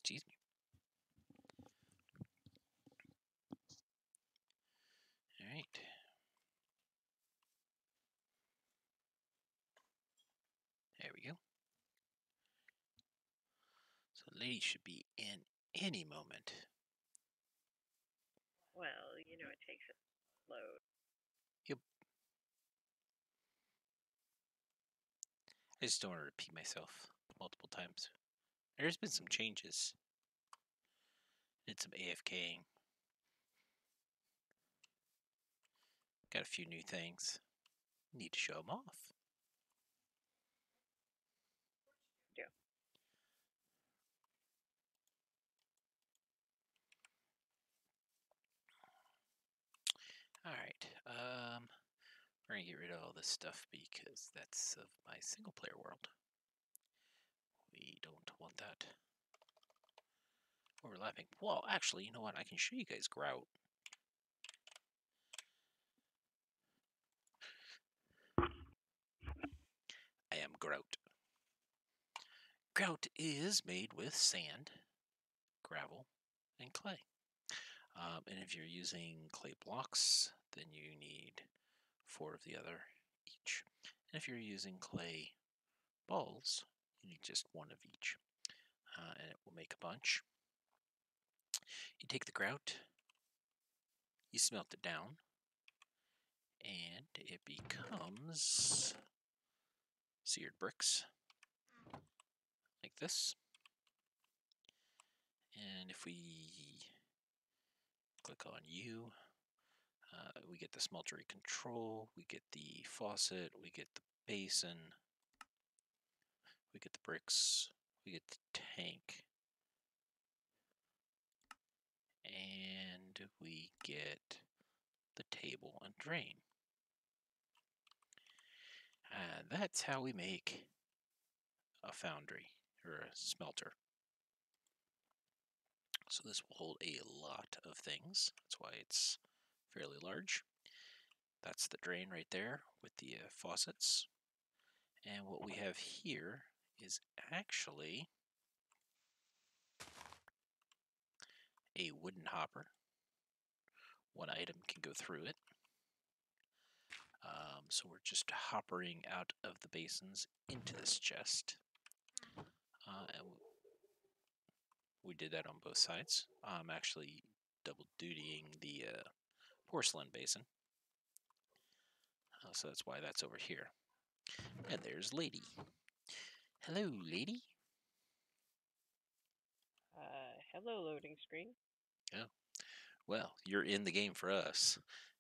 Excuse me. All right. There we go. So the lady should be in any moment. Well, you know, it takes a load. Yep. I just don't want to repeat myself multiple times. There's been some changes. Did some AFKing. Got a few new things. Need to show them off. Yeah. All right. We're gonna get rid of all this stuff because that's of my single player world. We don't want that overlapping. Well, actually, you know what? I can show you guys Grout. I am Grout. Grout is made with sand, gravel, and clay. And if you're using clay blocks, then you need 4 of the other each. And if you're using clay balls, you need just 1 of each. And it will make a bunch. You take the grout, you smelt it down, and it becomes seared bricks like this. And if we click on U, we get the smeltery control, we get the faucet, we get the basin, we get the bricks, we get the tank, and we get the table and drain. And that's how we make a foundry or a smelter. So this will hold a lot of things. That's why it's fairly large. That's the drain right there with the faucets. And what we have here is actually a wooden hopper. 1 item can go through it. So we're just hoppering out of the basins into this chest. And we did that on both sides. I'm actually double dutying the porcelain basin. So that's why that's over here. And there's Lady. Hello, Lady. Hello, loading screen. Oh, well, you're in the game for us.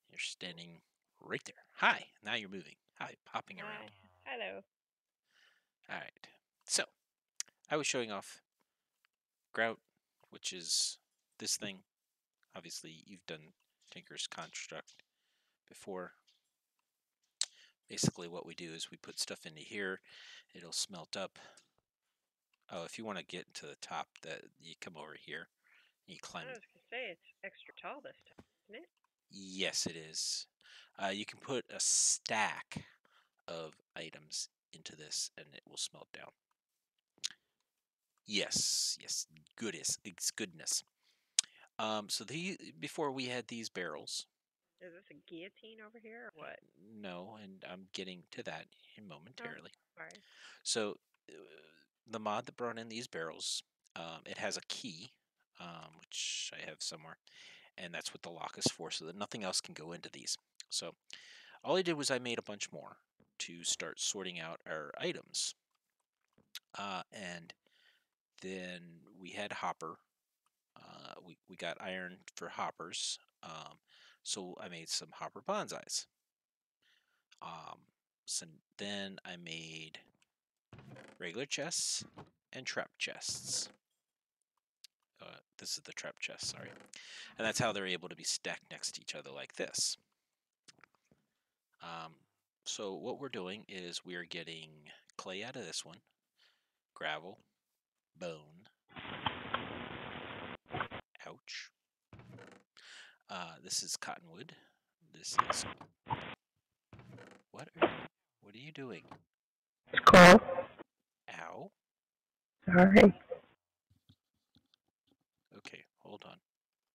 You're standing right there. Hi, now you're moving. Hi, popping around. Hello. All right. So, I was showing off Grout, which is this thing. Obviously, you've done Tinker's Construct before. Basically, what we do is we put stuff into here. It'll smelt up. Oh, if you want to get to the top, that you come over here. You climb. I was going to say, it's extra tall this time, isn't it? Yes, it is. You can put a stack of items into this, and it will smelt down. Yes, it's goodness. So before we had these barrels. Is this a guillotine over here, or what? No, and I'm getting to that momentarily. Oh, sorry. So the mod that brought in these barrels, it has a key, which I have somewhere, and that's what the lock is for, so that nothing else can go into these. So all I did was I made a bunch more to start sorting out our items. And then we had hopper. We got iron for hoppers. So I made some hopper bonsais. So then I made regular chests and trap chests. This is the trap chest, sorry. And that's how they're able to be stacked next to each other like this. So what we're doing is we're getting clay out of this one, gravel, bone, ouch. This is cottonwood. This is... What are you doing? It's cold. Ow. Sorry. hold on.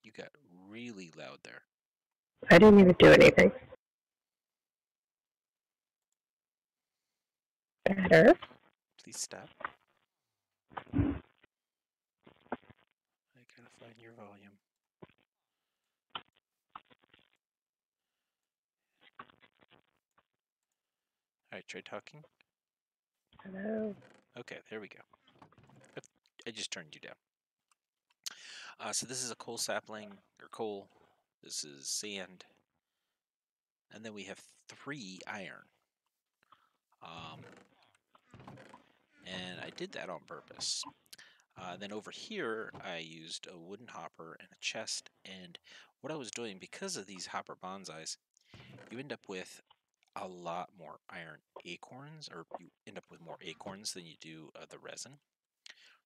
You got really loud there. I didn't even do anything. Better? Please stop. I gotta find your volume. Alright, try talking. Hello. Okay, there we go. I just turned you down. So this is a coal sapling, or coal. This is sand. And then we have 3 iron. And I did that on purpose. Then over here, I used a wooden hopper and a chest. And what I was doing, because of these hopper bonsais, you end up with a lot more iron acorns, or you end up with more acorns than you do the resin.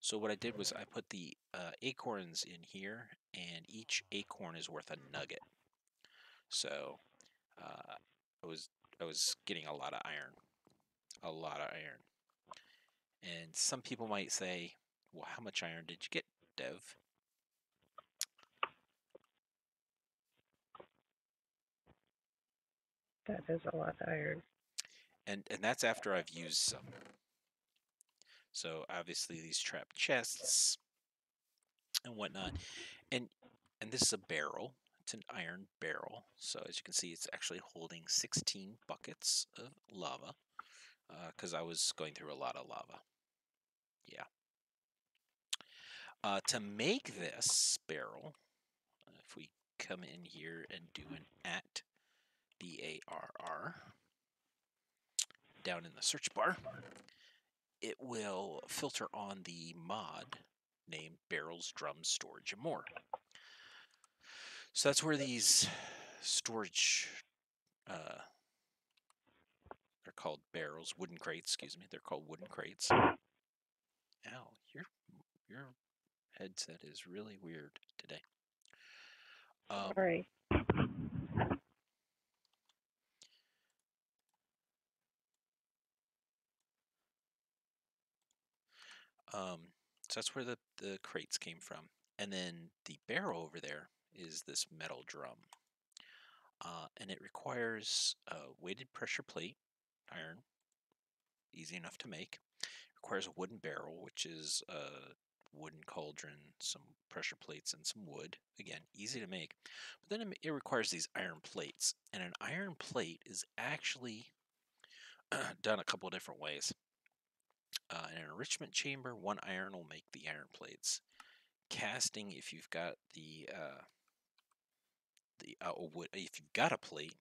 So what I did was I put the acorns in here, and each acorn is worth a nugget. So uh, I was getting a lot of iron, a lot of iron. And some people might say, "Well, how much iron did you get, Dev?" That is a lot of iron. And that's after I've used some. So obviously these trap chests and whatnot, and this is a barrel. It's an iron barrel. So as you can see, it's actually holding 16 buckets of lava, because I was going through a lot of lava. Yeah. To make this barrel, if we come in here and do an at BARR down in the search bar, it will filter on the mod named Barrels, Drums, Storage, and More. So that's where these storage, they're called barrels, wooden crates, excuse me. They're called wooden crates. Ow, your headset is really weird today. Sorry. So that's where the crates came from. And then the barrel over there is this metal drum. And it requires a weighted pressure plate, iron, easy enough to make. Requires a wooden barrel, which is a wooden cauldron, some pressure plates, and some wood. Again, easy to make. But then it requires these iron plates. And an iron plate is actually done a couple of different ways. In an enrichment chamber, 1 iron will make the iron plates. Casting, if you've got wood, if you've got a plate,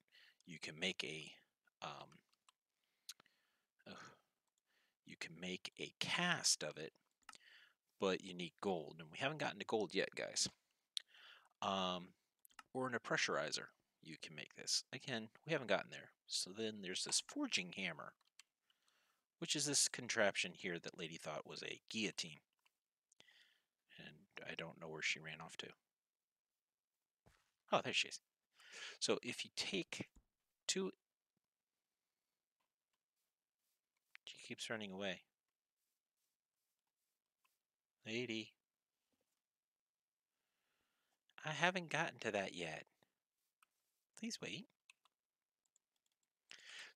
you can make a cast of it, but you need gold, and we haven't gotten to gold yet, guys. Or in a pressurizer, you can make this. Again, we haven't gotten there. So then there's this forging hammer, which is this contraption here that lady thought was a guillotine. And I don't know where she ran off to. Oh, there she is. So if you take 2... She keeps running away. Lady. I haven't gotten to that yet. Please wait.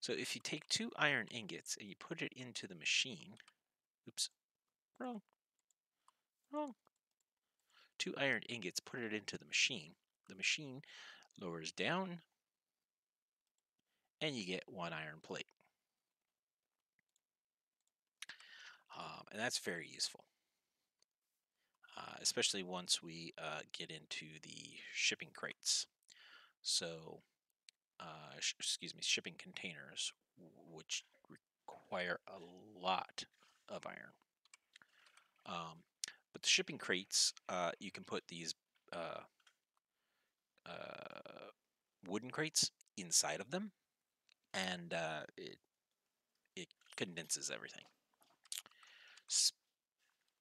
So if you take 2 iron ingots and you put it into the machine... Oops. Wrong. 2 iron ingots, put it into the machine. The machine lowers down, and you get 1 iron plate. And that's very useful, especially once we get into the shipping crates. So, shipping containers, which require a lot of iron. But the shipping crates, you can put these wooden crates inside of them, and it condenses everything.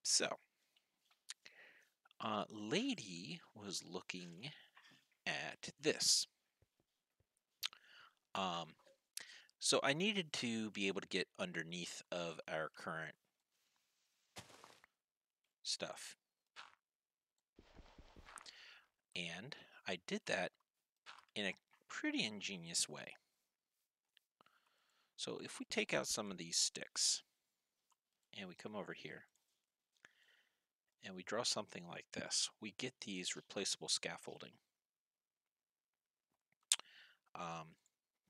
So, lady was looking at this. So I needed to be able to get underneath of our current stuff. And I did that in a pretty ingenious way. So if we take out some of these sticks and we come over here and we draw something like this, we get these replaceable scaffolding.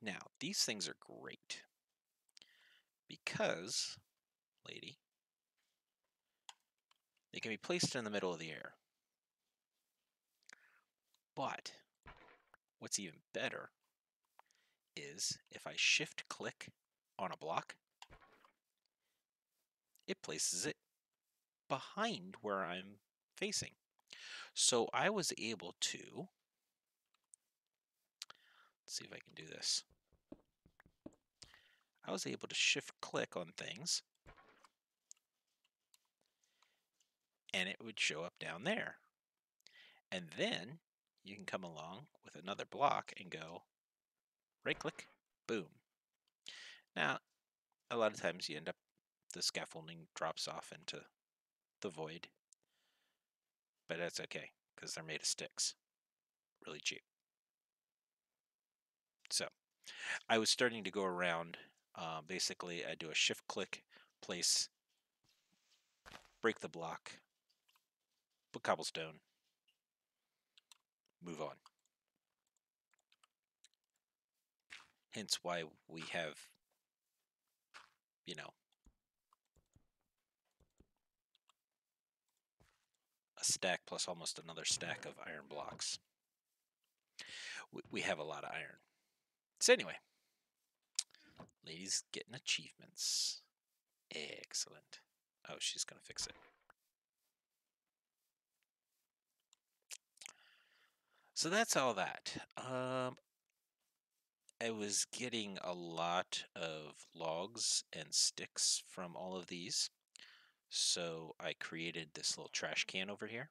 Now, these things are great because, lady, they can be placed in the middle of the air. But what's even better is if I shift click on a block, it places it behind where I'm facing. So I was able to, let's see if I can do this. I was able to shift click on things and it would show up down there. And then you can come along with another block and go right click, boom. Now, a lot of times you end up, the scaffolding drops off into the void, but that's okay because they're made of sticks, really cheap. So I was starting to go around. Basically, I do a shift click, place, break the block, put cobblestone, move on. Hence why we have, you know, a stack plus almost another stack of iron blocks. We have a lot of iron. So anyway, ladies getting achievements. Excellent. Oh, she's going to fix it. So that's all that. I was getting a lot of logs and sticks from all of these. So I created this little trash can over here.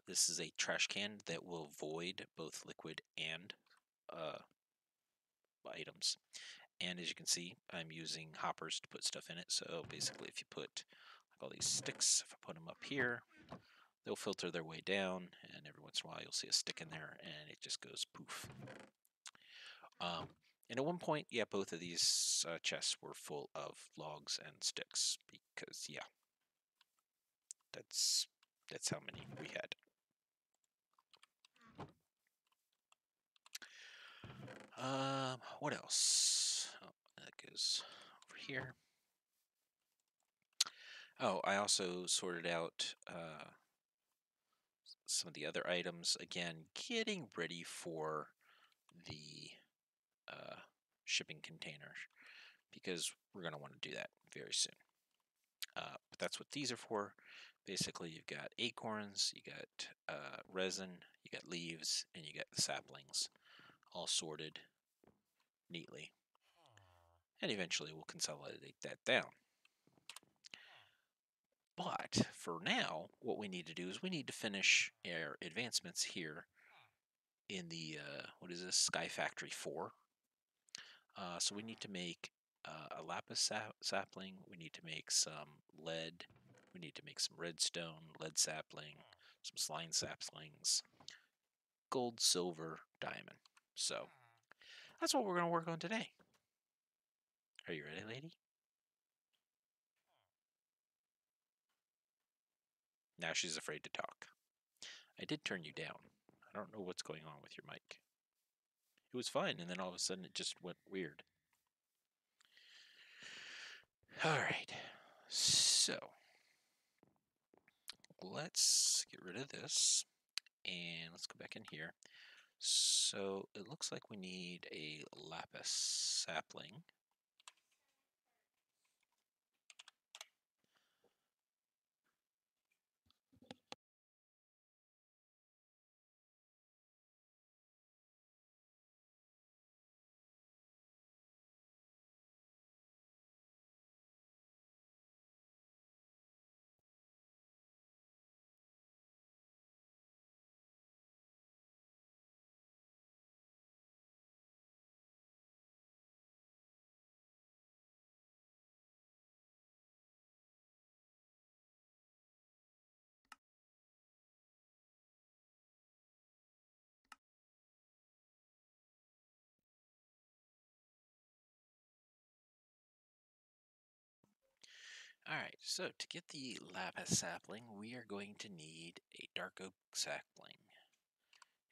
This is a trash can that will void both liquid and items. And as you can see, I'm using hoppers to put stuff in it. So basically, if you put like all these sticks, if I put them up here, they'll filter their way down, and every once in a while you'll see a stick in there, and it just goes poof. And at one point, yeah, both of these chests were full of logs and sticks because, yeah, that's how many we had. What else? Oh, that goes over here. Oh, I also sorted out some of the other items. Again, getting ready for the shipping container because we're going to want to do that very soon. But that's what these are for. Basically, you've got acorns, you got resin, you got leaves, and you got the saplings all sorted neatly. And eventually we'll consolidate that down. But for now, what we need to do is we need to finish our advancements here in the, what is this, SkyFactory 4. So we need to make a lapis sapling, we need to make some lead, we need to make some redstone, lead sapling, some slime saplings, gold, silver, diamond. So that's what we're going to work on today. Are you ready, lady? Now she's afraid to talk. I did turn you down. I don't know what's going on with your mic. It was fine, and then all of a sudden it just went weird. All right, so let's get rid of this, and let's go back in here. So it looks like we need a lapis sapling. Alright, so to get the lapis sapling, we are going to need a dark oak sapling.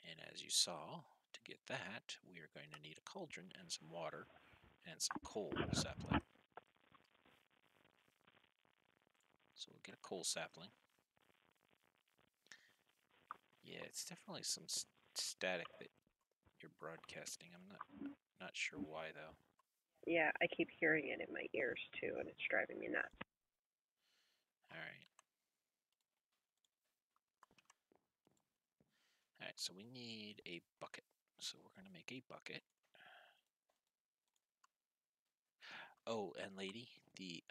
And as you saw, to get that, we are going to need a cauldron and some water and some coal sapling. So we'll get a coal sapling. Yeah, it's definitely some static that you're broadcasting. I'm not sure why though. Yeah, I keep hearing it in my ears too, and it's driving me nuts. Alright. Alright, so we need a bucket. So we're going to make a bucket. Oh, and lady, the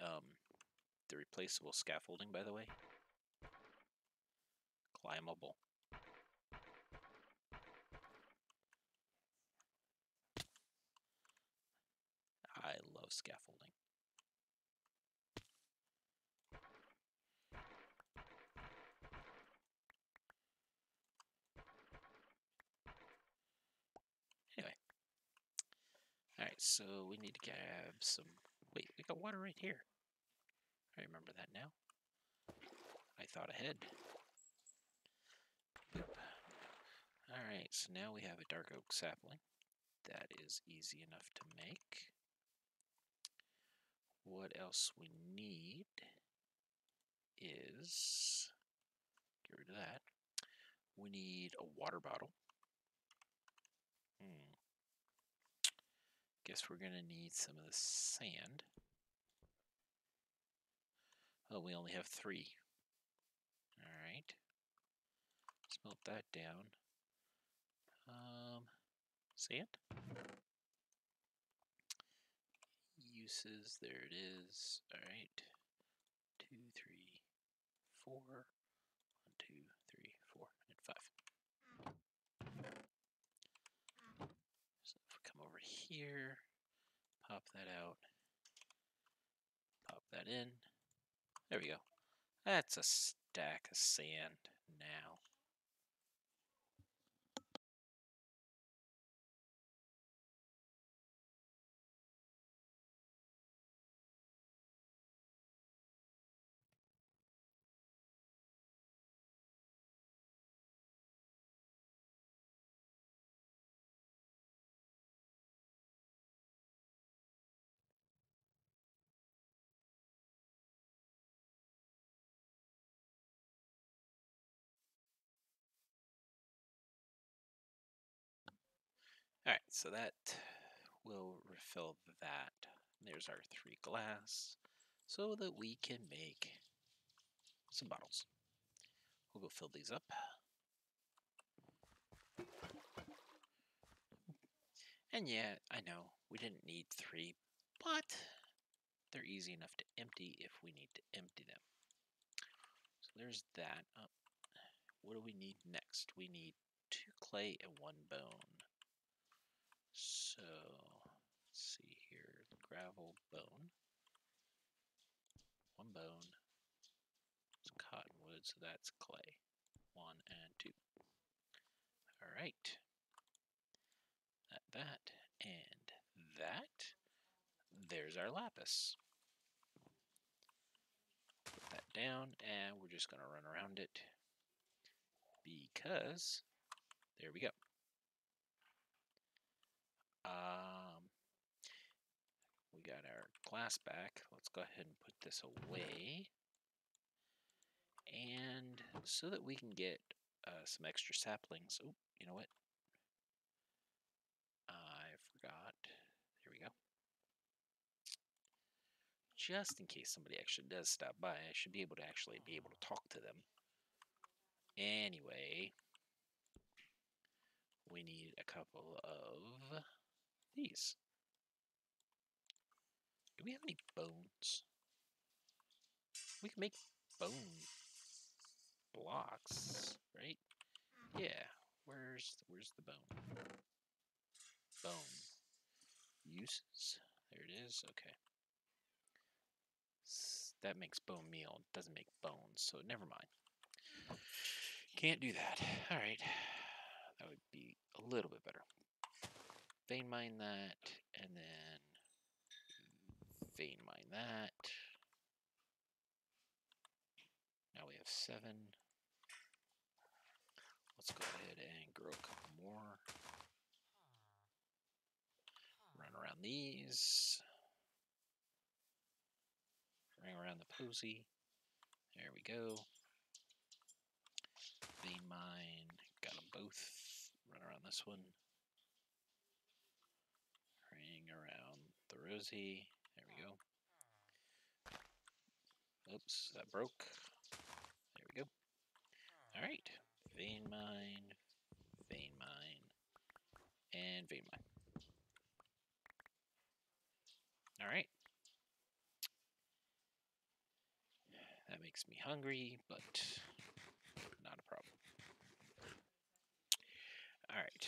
replaceable scaffolding, by the way, climbable. I love scaffolding. Anyway. Alright, so we need to grab some... Wait, we got water right here. I remember that now. I thought ahead. Boop. Alright, so now we have a dark oak sapling. That is easy enough to make. What else we need is... Get rid of that. We need a water bottle. Guess we're going to need some of the sand. Oh, we only have 3. Alright. Let's melt that down. Sand? Uses, there it is. Alright. 2, 3, 4. 1, 2, 3, 4, and 5. So if we come over here, pop that out, pop that in. There we go. That's a stack of sand now. Alright, so that will refill that. There's our 3 glass so that we can make some bottles. We'll go fill these up. And yeah, I know we didn't need 3, but they're easy enough to empty if we need to empty them. So there's that. What do we need next? We need 2 clay and 1 bone. So let's see here. Gravel, bone. 1 bone. It's cottonwood, so that's clay. 1 and 2. Alright. That, and that. There's our lapis. Put that down, and we're just going to run around it because there we go. We got our glass back. Let's go ahead and put this away. And so that we can get some extra saplings. Oh, you know what? I forgot. There we go. Just in case somebody actually does stop by, I should be able to talk to them. Anyway, we need a couple of these. Do we have any bones? We can make bone blocks, right? Yeah. Where's the bone? Bone. Uses. There it is. Okay. That makes bone meal. It doesn't make bones, so never mind. Can't do that. All right. That would be a little bit better. Vein mine that, and then vein mine that. 7. Let's go ahead and grow a couple more. Run around these. Ring around the posy. There we go. Vein mine. Got them both. Run around this one. Ring around the rosy. There we go. Oops, that broke. There we go. Alright. Vein mine. Vein mine. And vein mine. Alright. That makes me hungry, but not a problem. Alright.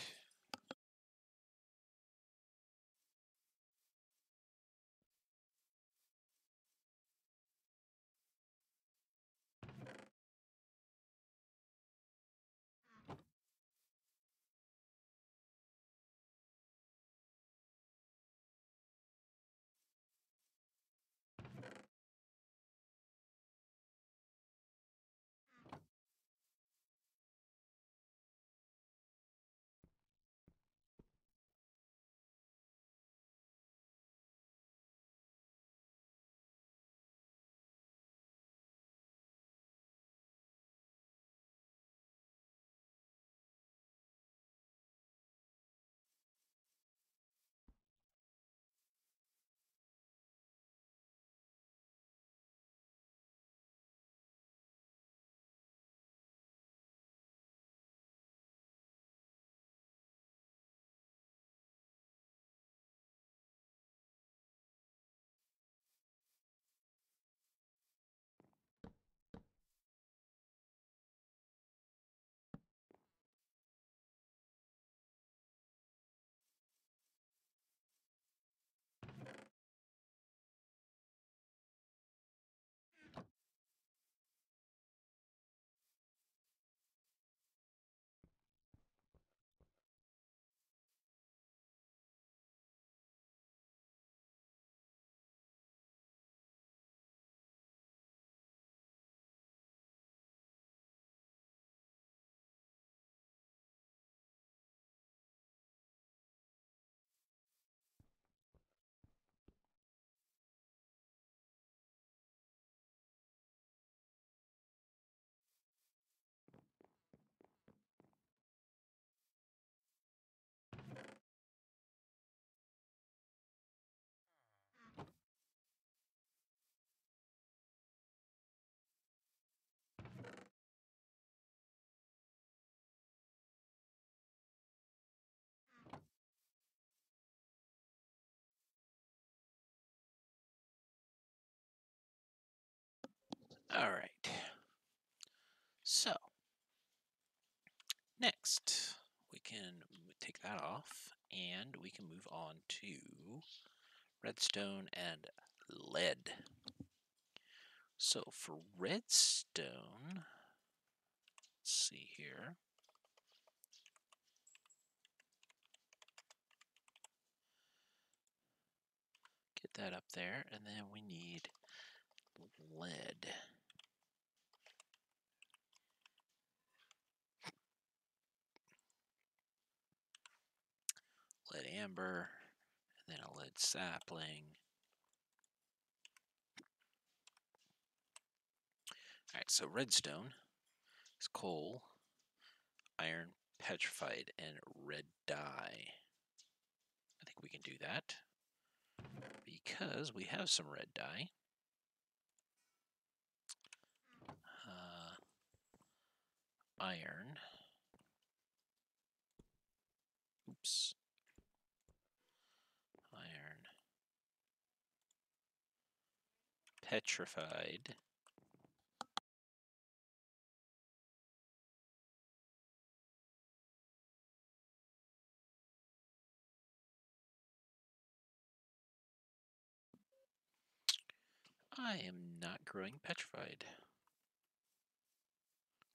Alright. So, next, we can take that off, and we can move on to redstone and lead. So for redstone, let's see here. Get that up there, and then we need lead. Lead amber, and then a lead sapling. Alright, so redstone is coal, iron, petrified, and red dye. I think we can do that because we have some red dye. Iron. Oops. Iron. Petrified. I am not growing petrified.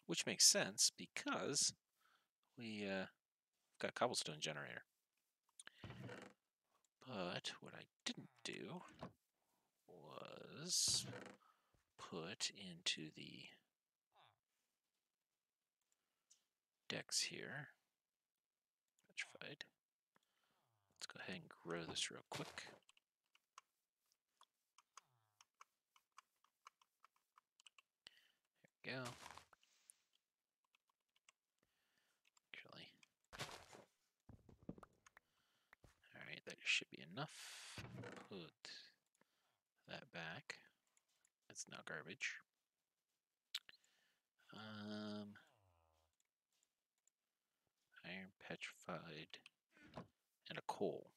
Which makes sense because we got a cobblestone generator. But what I didn't do was put into the decks here. Petrified. Let's go ahead and grow this real quick. There we go. Actually. Alright, that should be enough. Put that back. That's now garbage. Iron, petrified, and a coal.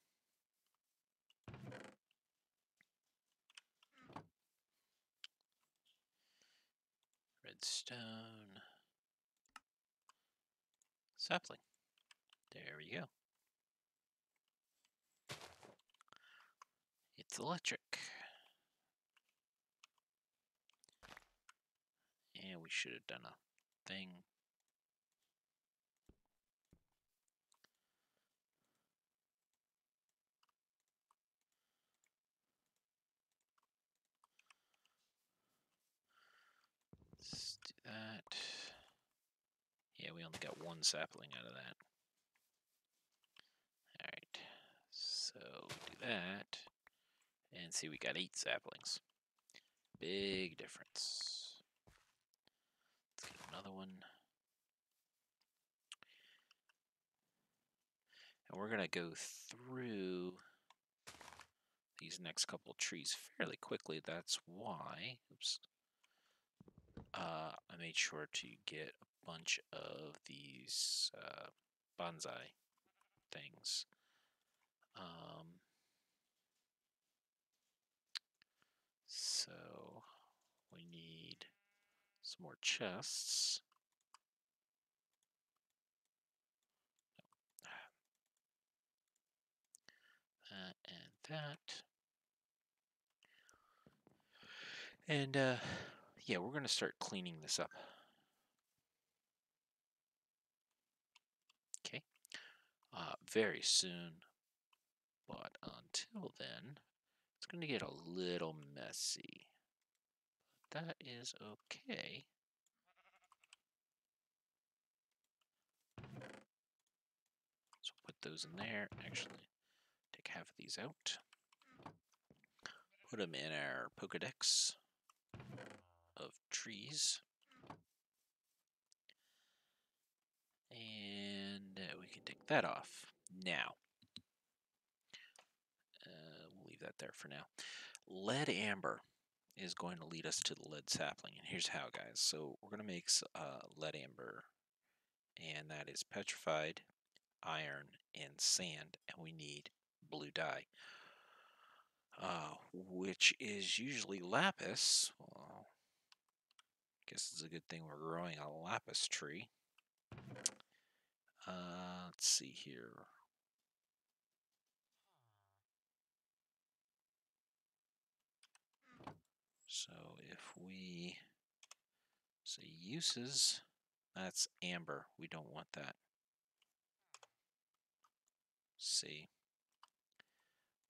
Redstone. Sapling. There we go. It's electric. And we should have done a thing. Let's do that. Yeah, we only got one sapling out of that. Alright, so we do that. And see, we got 8 saplings. Big difference. Let's get another one. And we're going to go through these next couple trees fairly quickly. That's why, oops, I made sure to get a bunch of these bonsai things. So we need some more chests. That and that. And yeah, we're going to start cleaning this up. Okay. Very soon. But until then, it's going to get a little messy. But that is okay. So put those in there. Actually, take half of these out. Put them in our Pokedex of trees. And we can take that off. Now, we'll leave that there for now. Lead amber is going to lead us to the lead sapling. And here's how, guys. So we're going to make lead amber. And that is petrified, iron, and sand. And we need blue dye. Which is usually lapis. Well, I guess it's a good thing we're growing a lapis tree. Let's see here. So if we say uses, that's amber. We don't want that. See,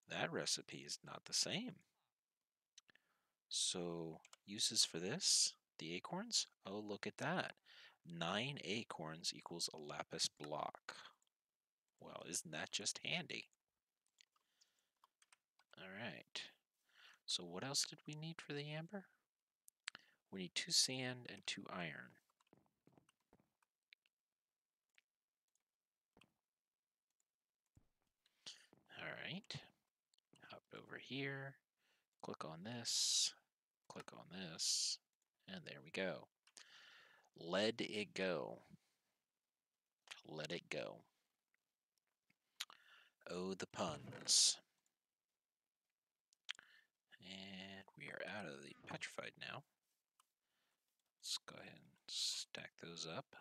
that recipe is not the same. So uses for this, the acorns. Oh, look at that. 9 acorns equals a lapis block. Well, isn't that just handy? All right. So what else did we need for the amber? We need 2 sand and 2 iron. All right. Hop over here. Click on this. Click on this. And there we go. Let it go. Let it go. Oh, the puns. And we are out of the petrified now. Let's go ahead and stack those up.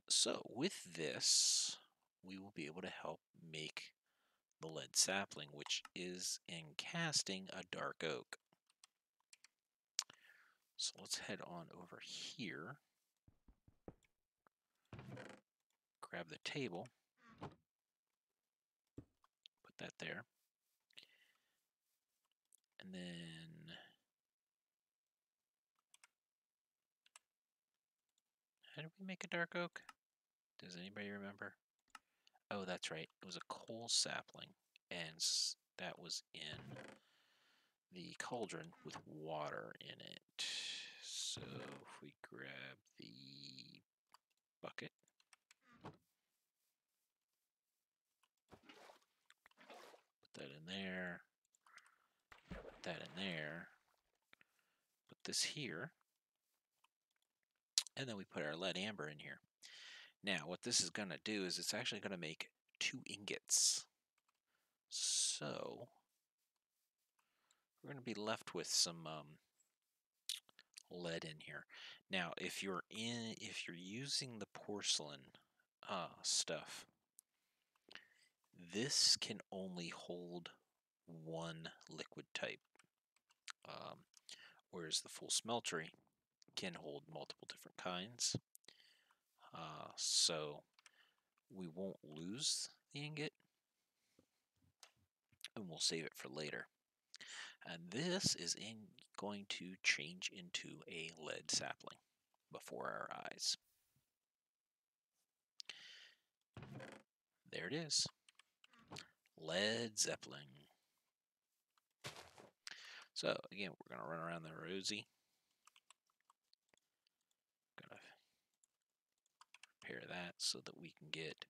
So with this, we will be able to help make the lead sapling, which is in casting a dark oak. So let's head on over here. Grab the table. Put that there. And then How did we make a dark oak? Does anybody remember? Oh, that's right. It was a coal sapling, and that was in the cauldron with water in it. So if we grab the bucket, put that in there, put that in there, put this here, and then we put our lead amber in here. Now, what this is going to do is it's actually going to make 2 ingots. So we're going to be left with some lead in here. Now, if you're using the porcelain stuff, this can only hold one liquid type, whereas the full smeltery can hold multiple different kinds. So we won't lose the ingot, and we'll save it for later. And this is going to change into a lead sapling before our eyes. There it is. Led Zeppelin. So again, we're going to run around the rosy. Going to prepare that so that we can get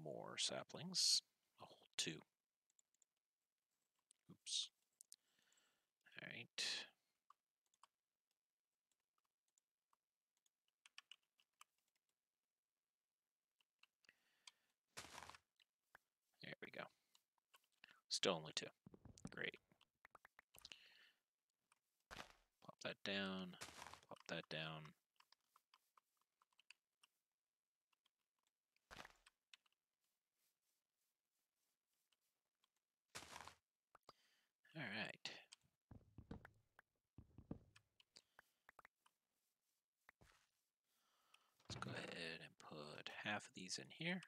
more saplings. A whole 2. Oops. All right. There we go. Still only 2. Great. Pop that down. Pop that down. All right. Let's go ahead and put half of these in here.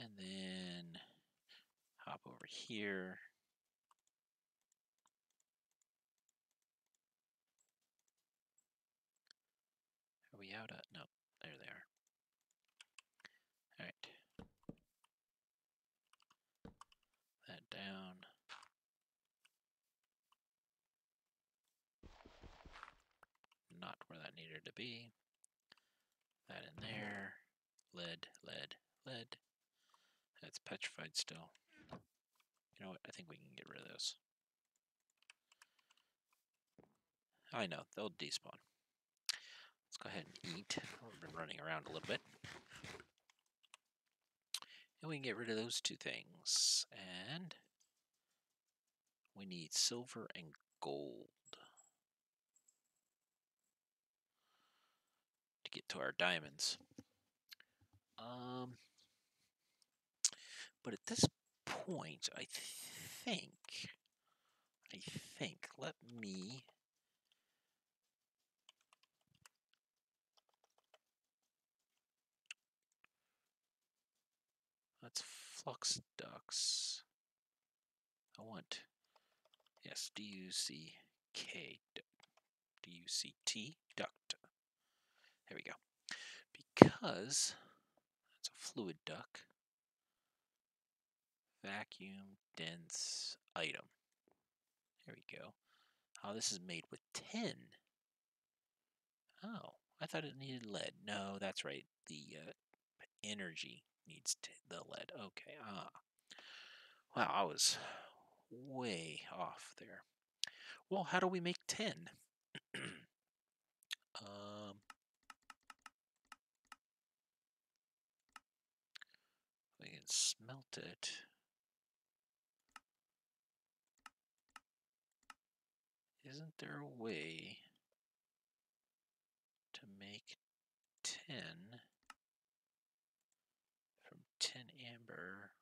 And then hop over here. Are we out of? No, there they are. All right. That down. Not where that needed to be. That in there. Lead, lead, lead. That's petrified still. You know what? I think we can get rid of those. I know, they'll despawn. Let's go ahead and eat. We've been running around a little bit. And we can get rid of those 2 things. And we need silver and gold to get to our diamonds. But at this point, I think, let me let's flux ducts. I want, yes, D-U-C-K, D-U-C-T, duct. There we go. Because it's a fluid duct. Vacuum dense item. There we go. Oh, this is made with tin. Oh, I thought it needed lead. No, that's right. The energy needs the lead. Okay. Wow, I was way off there. Well, how do we make tin? We can smelt it. Isn't there a way to make tin from tin amber?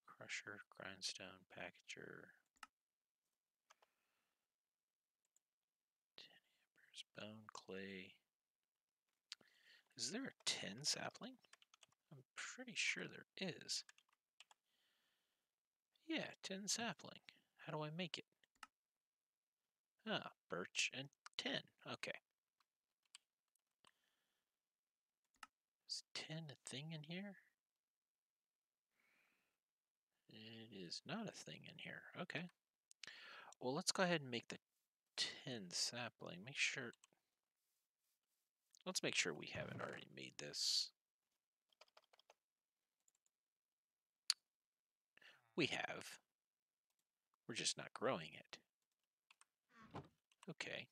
Crusher, grindstone, packager. Tin amber's bone, clay. Is there a tin sapling? I'm pretty sure there is. Yeah, tin sapling. How do I make it? Ah, birch and 10. Okay. Is 10 a thing in here? It is not a thing in here. Okay. Well, let's go ahead and make the 10 sapling. Let's make sure we haven't already made this. We have. We're just not growing it. Okay.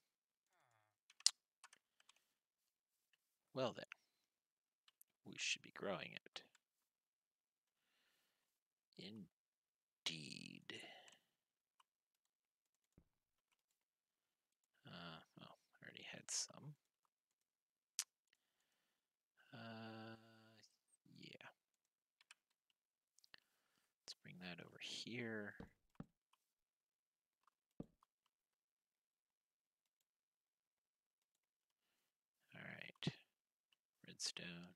Well then, we should be growing it. Indeed. Oh, I already had some. Yeah. Let's bring that over here. All right. Redstone.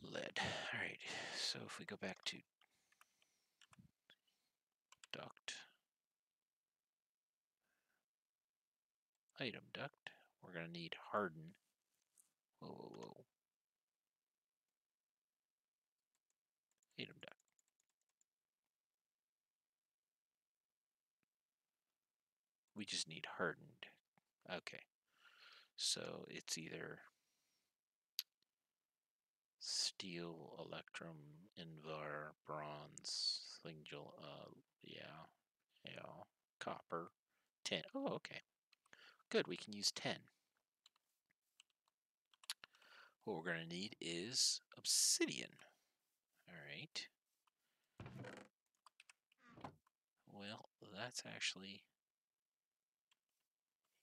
Lead. All right. So if we go back to duct, item duct, we're going to need harden. Whoa, whoa, whoa. Item duct. We just need hardened. Okay. So it's either steel, electrum, invar, bronze, lingual, yeah, copper, 10. Oh, okay. Good, we can use 10. What we're going to need is obsidian. All right. Well, that's actually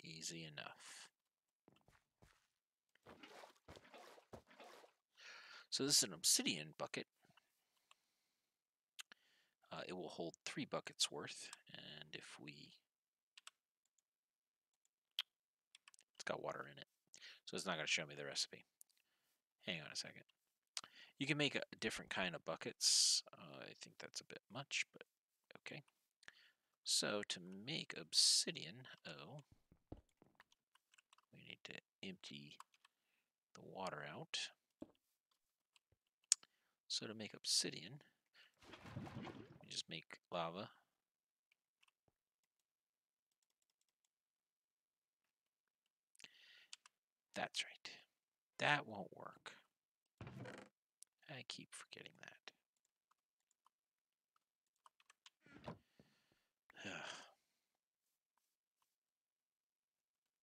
easy enough. So this is an obsidian bucket. It will hold 3 buckets worth, and if we... It's got water in it, so it's not going to show me the recipe. Hang on a second. You can make a different kind of buckets. I think that's a bit much, but okay. So to make obsidian, we need to empty the water out. So to make obsidian, we just make lava. That's right. That won't work. I keep forgetting that.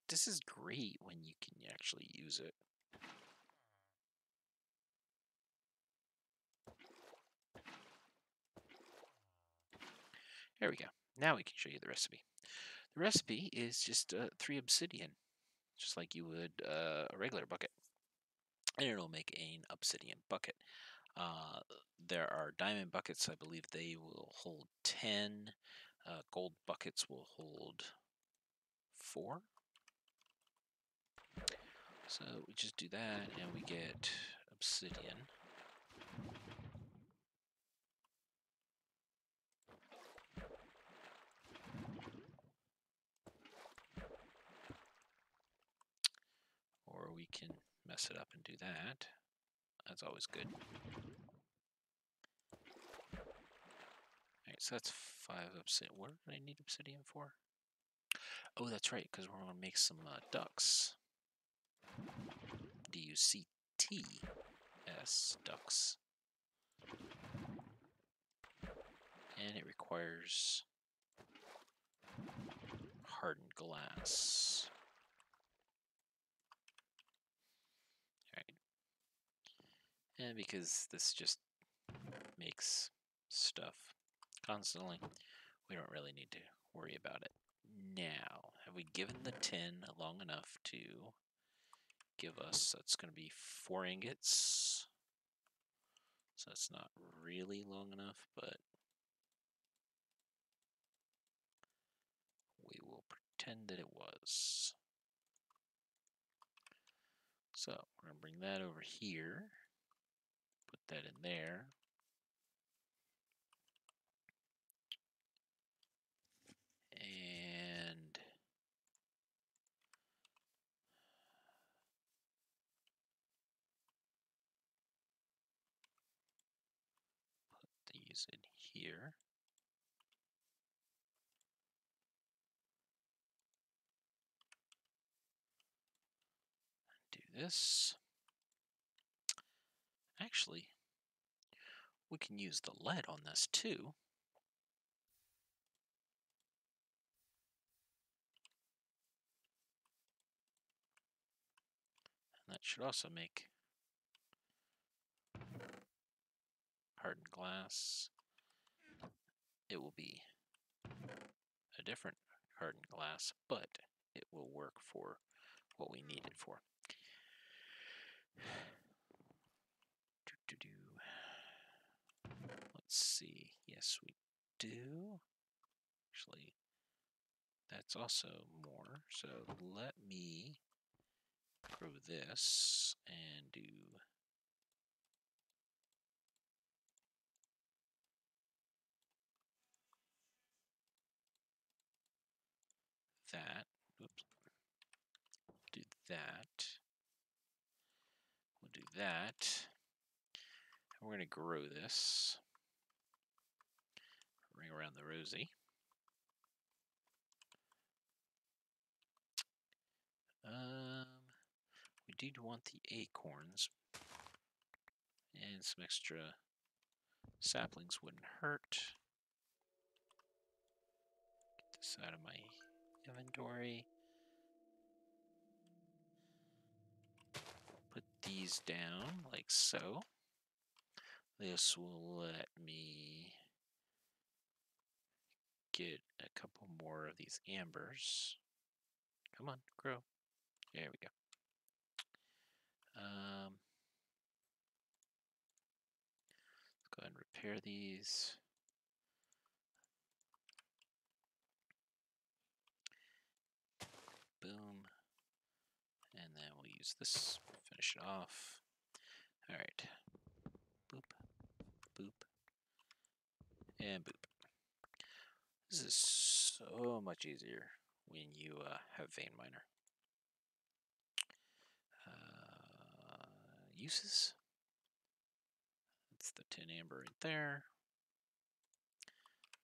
This is great when you can actually use it. There we go. Now we can show you the recipe. The recipe is just 3 obsidian, just like you would a regular bucket. And it'll make an obsidian bucket. There are diamond buckets. I believe they will hold 10. Gold buckets will hold 4. So we just do that and we get obsidian. Or we can mess it up and do that. That's always good. Alright, so that's 5 obsidian. What do I need obsidian for? Oh, that's right, because we're going to make some ducks. D-U-C-T-S, ducks. And it requires hardened glass. Alright. And because this just makes stuff constantly, we don't really need to worry about it. Now, have we given the tin long enough to give us, that's going to be 4 ingots. So it's not really long enough, but we will pretend that it was. So we're going to bring that over here, put that in there. And these in here. Do this. Actually, we can use the lead on this too. And that should also make hardened glass. It will be a different hardened glass, but it will work for what we need it for. Let's see. Yes, we do. Actually, that's also more. So let me grow this and do that. Oops. Do that. We'll do that. And we're going to grow this. Ring around the rosy. We do want the acorns, and some extra saplings wouldn't hurt. Get this out of my inventory. Put these down like so. This will let me get a couple more of these ambers. Come on, grow. There we go. Let's go ahead and repair these. Boom. And then we'll use this, finish it off. All right. Boop, boop, and boop. This is so much easier when you have vein miner. Uses. That's the 10 amber right there.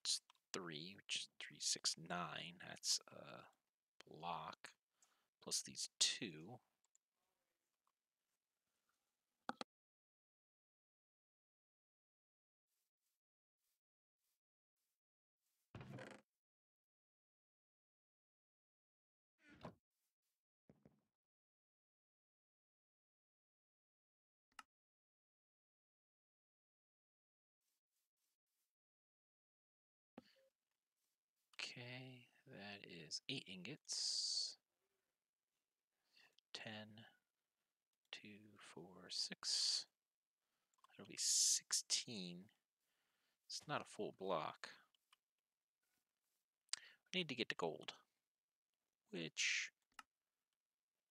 It's 3, which is 369. That's a block. Plus these 2. Okay, that is 8 ingots. 10, 2, 4, 6. That'll be 16. It's not a full block. I need to get to gold, which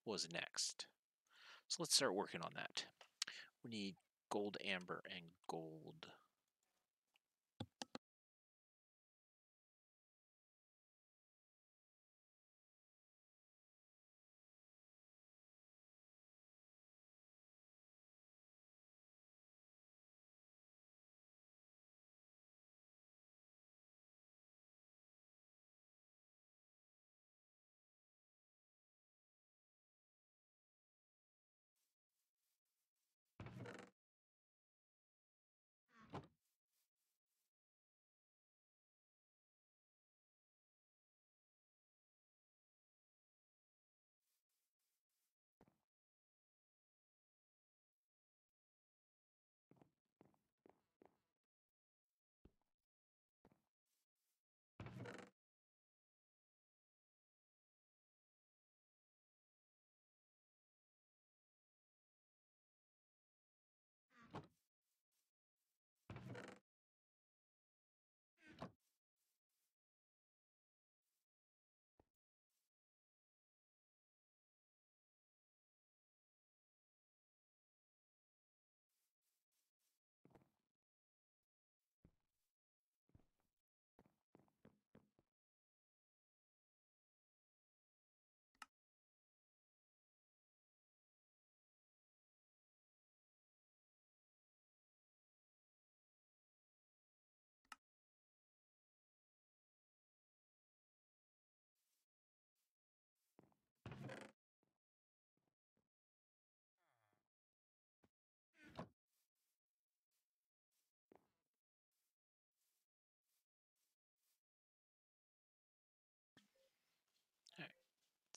was next. So let's start working on that. We need gold amber and gold.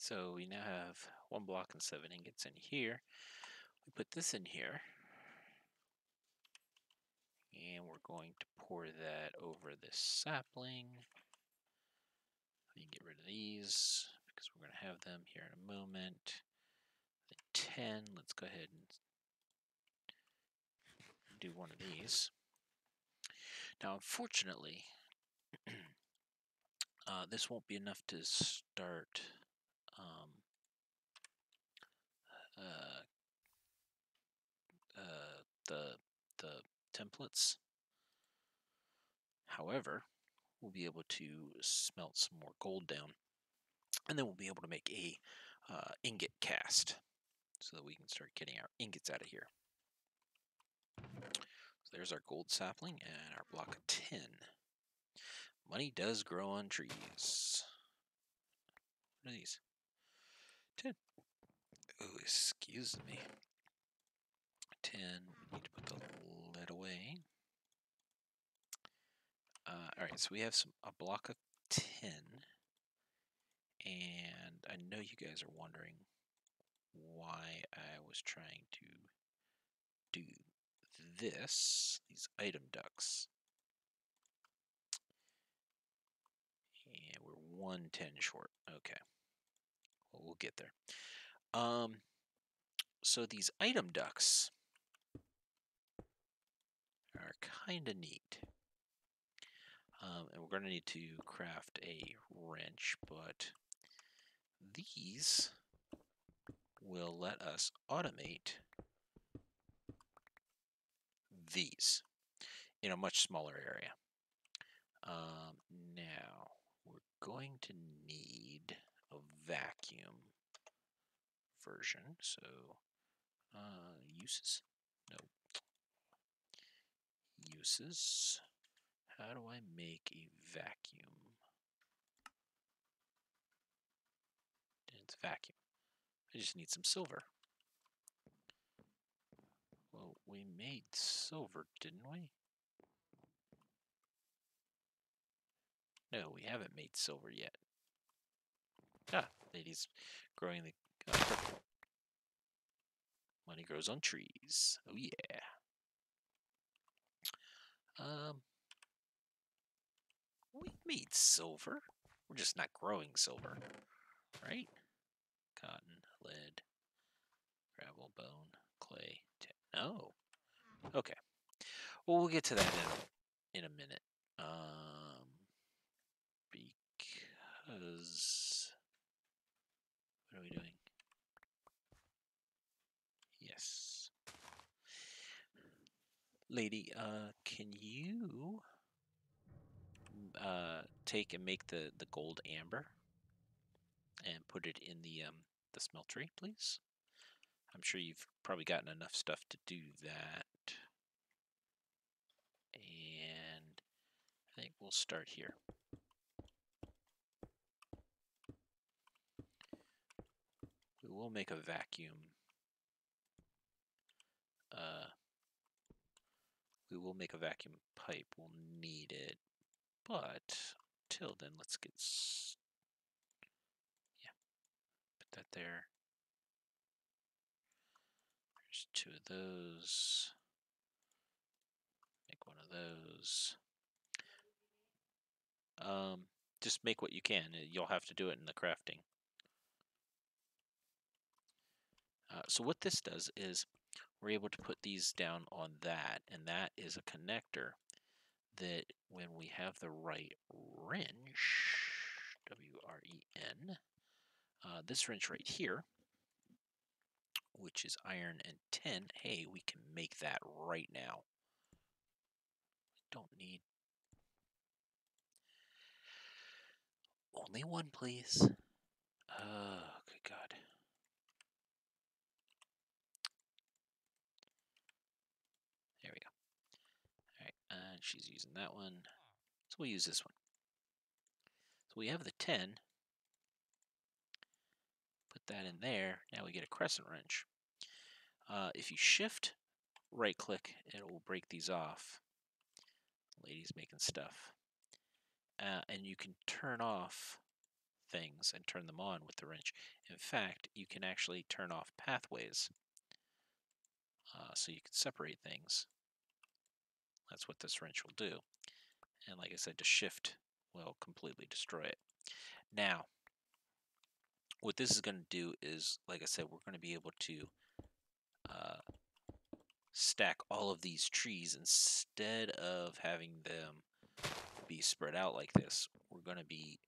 So we now have 1 block and 7 ingots in here. We put this in here. And we're going to pour that over this sapling. You can get rid of these because we're going to have them here in a moment. The 10, let's go ahead and do one of these. Now, unfortunately, this won't be enough to start uh, the templates. However, we'll be able to smelt some more gold down, and then we'll be able to make a ingot cast so that we can start getting our ingots out of here. So there's our gold sapling and our block of 10. Money does grow on trees. What are these? 10. Oh, excuse me. 10. We need to put the lid away. Alright, so we have a block of 10. And I know you guys are wondering why I was trying to do these item ducts. And we're 110 short. Okay. Well, we'll get there. So these item ducts are kind of neat. And we're going to need to craft a wrench, but these will let us automate these in a much smaller area. Now, we're going to need a vacuum version. So, uses? No. Uses. How do I make a vacuum? It's vacuum. I just need some silver. Well, we made silver, didn't we? No, we haven't made silver yet. Ah, lady's growing the purple. Money grows on trees. Oh yeah. We made silver. We're just not growing silver, right? Cotton, lead, gravel, bone, clay. No. Okay. Well, we'll get to that in a minute. Because what are we doing? Yes. Lady, can you take and make the gold amber and put it in the smeltery, please? I'm sure you've probably gotten enough stuff to do that. And I think we'll start here. We will make a vacuum. We will make a vacuum pipe. We'll need it. But till then, let's get... Yeah, put that there. There's 2 of those. Make 1 of those. Just make what you can. You'll have to do it in the crafting. So what this does is we're able to put these down on that, and that is a connector that when we have the right wrench, W-R-E-N, this wrench right here, which is iron and tin, hey, we can make that right now. Don't need... Only 1, please. Oh, good God. There we go. Alright, and she's using that one. So we'll use this one. So we have the 10. Put that in there. Now we get a crescent wrench. If you shift right click, it will break these off. Lady's making stuff. And you can turn off things and turn them on with the wrench. In fact, you can actually turn off pathways so you can separate things. That's what this wrench will do. And like I said, to shift will completely destroy it. Now, what this is going to do is, like I said, we're going to be able to uh, stack all of these trees instead of having them be spread out like this. We're going to be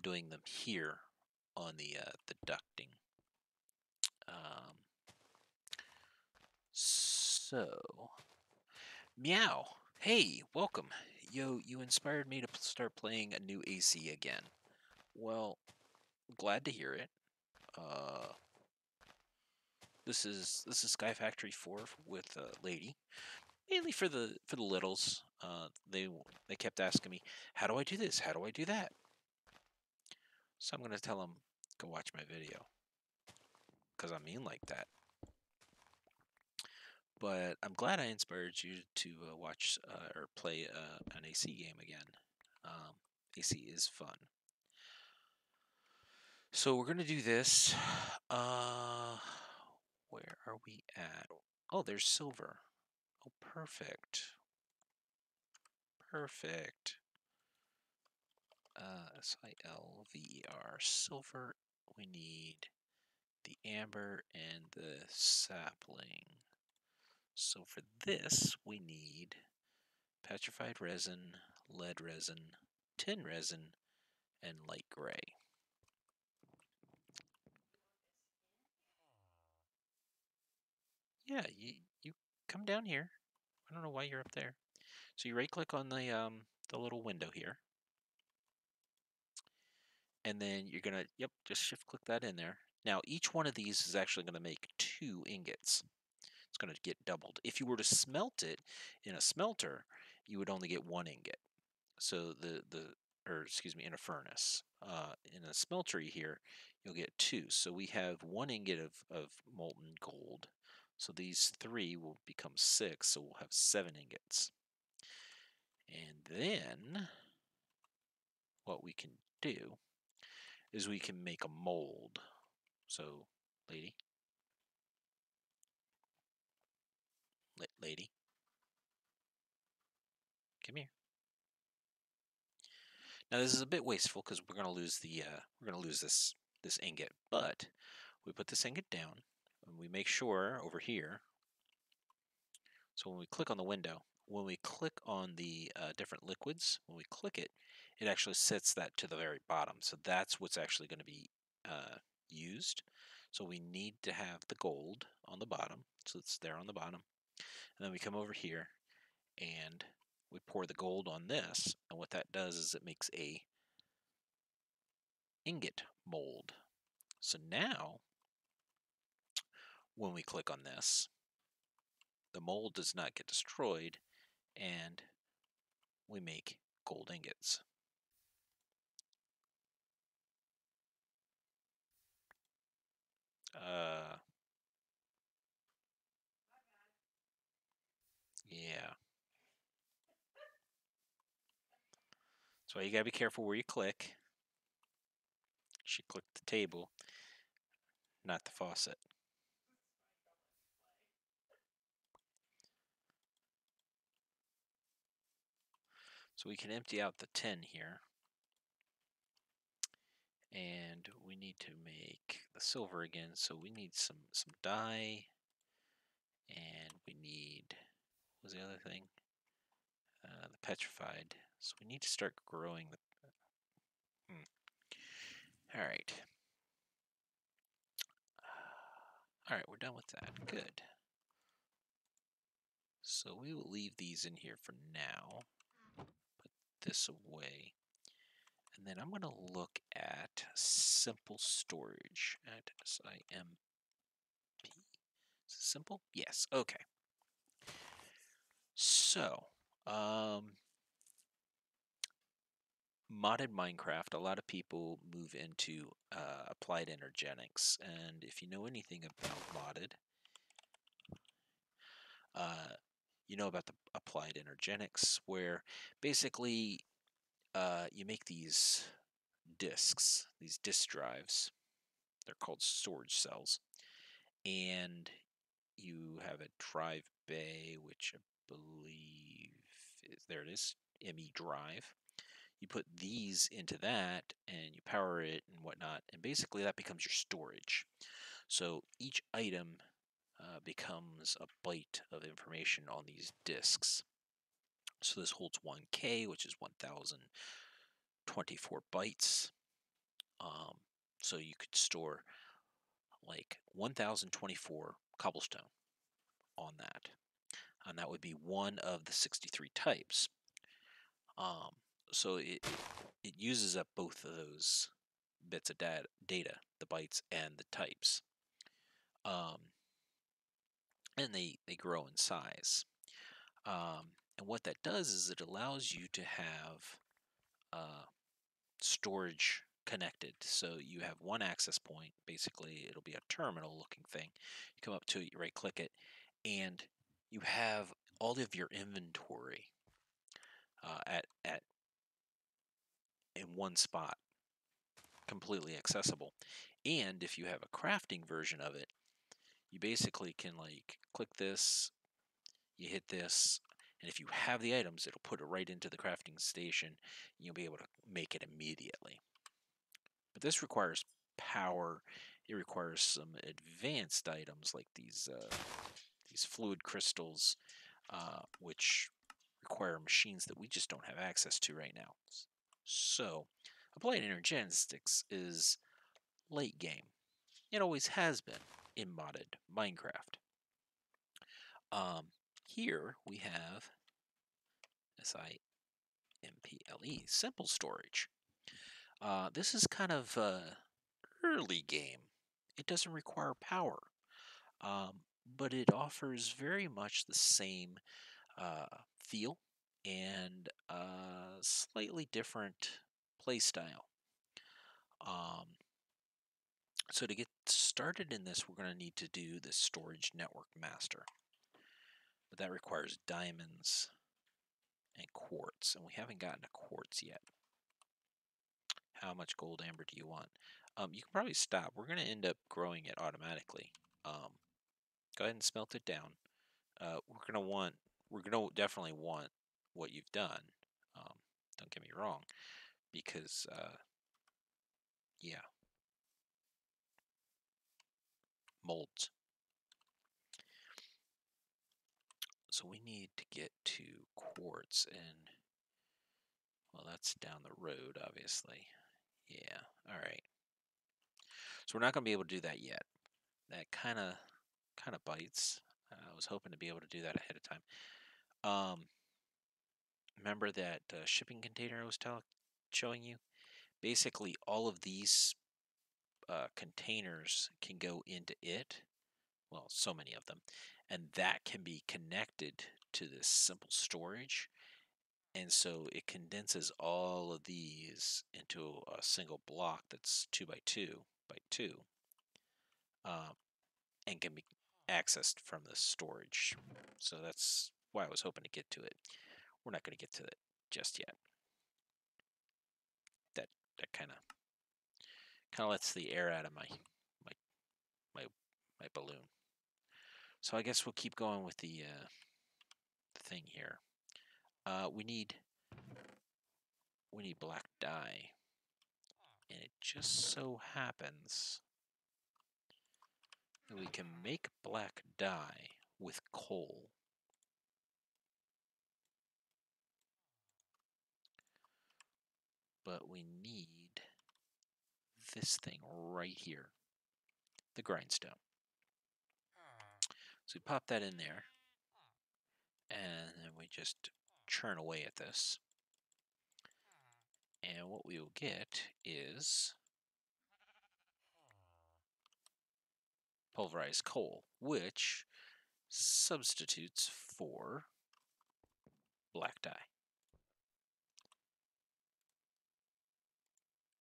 doing them here on the ducting. Um, so, meow. Hey, welcome. Yo, you inspired me to start playing a new AC again. Well, glad to hear it. Uh, this is SkyFactory 4 with Lady, mainly for the littles. They kept asking me, how do I do this? How do I do that? So I'm gonna tell them, go watch my video, cause I'm mean like that. But I'm glad I inspired you to watch or play an AC game again. Um, AC is fun. So we're gonna do this. Where are we at? Oh, there's silver. Oh, perfect. Perfect. SILVER. Silver. We need the amber and the sapling. So for this, we need petrified resin, lead resin, tin resin, and light gray. Yeah, you come down here. I don't know why you're up there. So you right click on the little window here. And then you're gonna, yep, just shift click that in there. Now each one of these is actually gonna make 2 ingots. It's gonna get doubled. If you were to smelt it in a smelter, you would only get 1 ingot. So or excuse me, in a furnace. In a smeltery here, you'll get 2. So we have 1 ingot of molten gold. So these 3 will become 6, so we'll have 7 ingots. And then what we can do is we can make a mold. So, lady, lady, come here. Now this is a bit wasteful because we're gonna lose this ingot, but we put this ingot down and we make sure over here. So when we click on the window, when we click on the different liquids, when we click it, it actually sets that to the very bottom. So that's what's actually going to be used. So we need to have the gold on the bottom. So it's there on the bottom. And then we come over here and we pour the gold on this. And what that does is it makes a ingot mold. So now when we click on this, the mold does not get destroyed and we make gold ingots. Yeah. So you gotta be careful where you click. She clicked the table, not the faucet. So we can empty out the tin here. And we need to make the silver again, so we need some dye. And we need, what was the other thing? The petrified. So we need to start growing the... Alright. Alright, we're done with that. Good. So we will leave these in here for now. Put this away. And then I'm going to look at simple storage at SIMP. Is it simple? Yes. Okay. So, modded Minecraft, a lot of people move into applied energetics. And if you know anything about modded, you know about the applied energetics, where basically you make these disks, these disk drives. They're called storage cells. And you have a drive bay, which I believe there it is, ME drive. You put these into that and you power it and whatnot, and basically that becomes your storage. So each item becomes a byte of information on these disks. So this holds 1K, which is 1024 bytes. So you could store like 1024 cobblestone on that. And that would be one of the 63 types. Um, so it uses up both of those bits of data, the bytes and the types. And they grow in size. And what that does is it allows you to have storage connected. So you have one access point. Basically, it'll be a terminal looking thing. You come up to it, you right click it, and you have all of your inventory at in one spot, completely accessible. And if you have a crafting version of it, you basically can like click this, you hit this, and if you have the items, it'll put it right into the crafting station. And you'll be able to make it immediately. But this requires power. It requires some advanced items like these fluid crystals, which require machines that we just don't have access to right now. So, Applied Energetics is late game. It always has been in modded Minecraft. Here we have SIMPLE, simple storage. This is kind of early game. It doesn't require power, but it offers very much the same feel and slightly different play style. So to get started in this, we're going to need to do the storage network master. But that requires diamonds and quartz, and we haven't gotten to quartz yet. How much gold amber do you want? You can probably stop. We're going to end up growing it automatically. Go ahead and smelt it down. We're going to definitely want what you've done. Don't get me wrong, because yeah, molds. So we need to get to quartz, and well, that's down the road, obviously. Yeah, all right. So we're not going to be able to do that yet. That kind of bites. I was hoping to be able to do that ahead of time. Remember that shipping container I was showing you? Basically, all of these containers can go into it. Well, so many of them, and that can be connected to this simple storage. And so it condenses all of these into a single block that's 2 by 2 by 2, um, and can be accessed from the storage. So that's why I was hoping to get to it. We're not going to get to it just yet. That kind of lets the air out of my my my balloon. So I guess we'll keep going with the thing here. We need black dye, and it just so happens that we can make black dye with coal. But we need this thing right here, the grindstone. So we pop that in there, and then we just churn away at this. And what we will get is pulverized coal, which substitutes for black dye.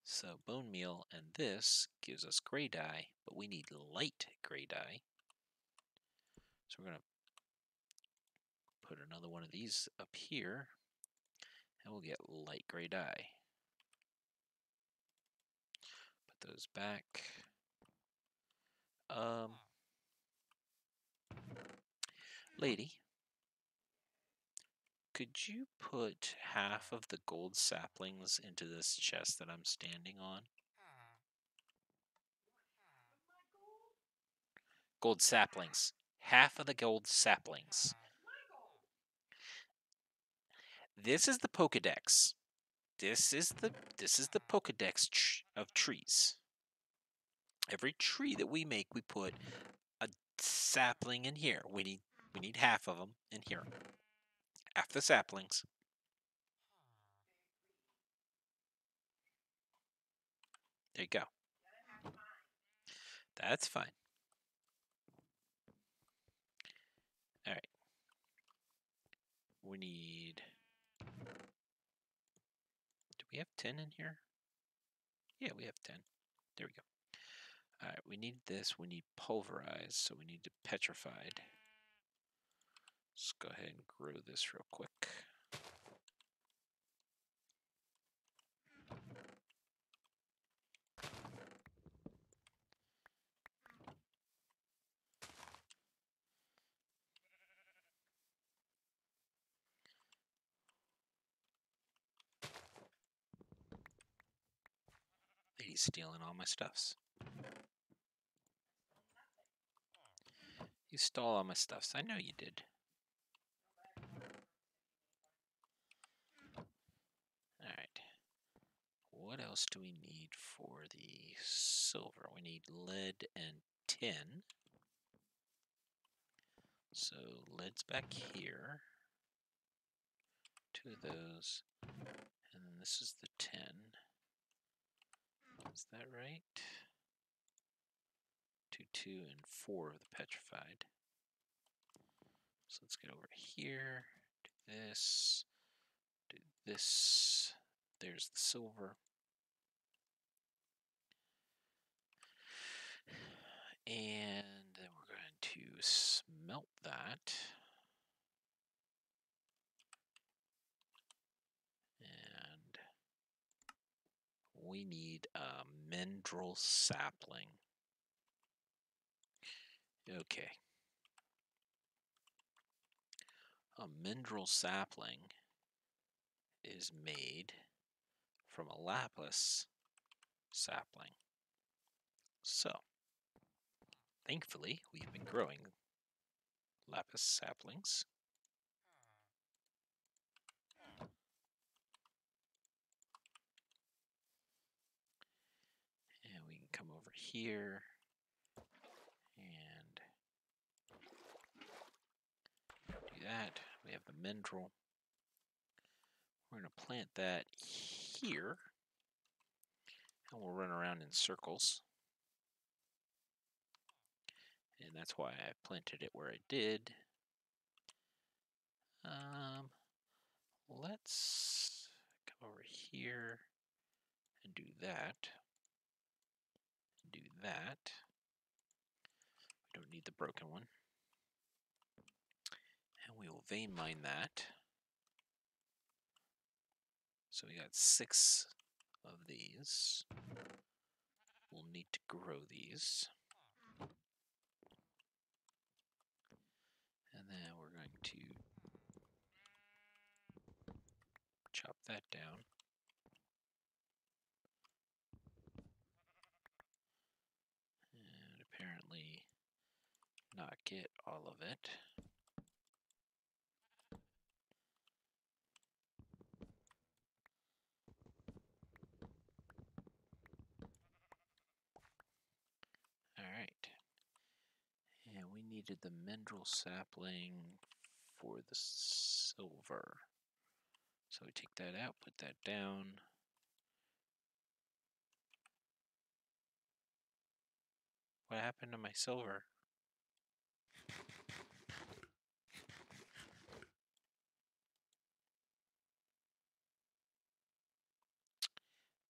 So bone meal, and this gives us gray dye, but we need light gray dye. So we're going to put another one of these up here, and we'll get light gray dye. Put those back. Um, lady, could you put half of the gold saplings into this chest that I'm standing on? Gold saplings. Half of the gold saplings. This is the Pokedex. This is the Pokedex of trees. Every tree that we make, we put a sapling in here. We need half of them in here. Half the saplings. There you go. That's fine. All right. We need. Do we have 10 in here? Yeah, we have 10. There we go. All right, we need this. We need pulverized, so we need to petrified. Let's go ahead and grow this real quick. He's stealing all my stuffs. You stole all my stuffs. I know you did. Alright. What else do we need for the silver? We need lead and tin. So lead's back here. 2 of those. And then this is the tin. Is that right? 2, 2, and 4 of the petrified. So let's get over here. Do this. Do this. There's the silver. And then we're going to smelt that. And we need a mendril sapling. Okay. A mendril sapling is made from a lapis sapling. So, thankfully, we've been growing lapis saplings. And we can come over here and do that. We have the mendril. We're going to plant that here. And we'll run around in circles. And that's why I planted it where I did. Let's come over here and do that. Do that. We don't need the broken one. And we will vein mine that. So we got 6 of these. We'll need to grow these. And then we're going to chop that down. And apparently not get all of it. Alright. And we needed the mendril sapling for the silver. So we take that out, put that down. What happened to my silver?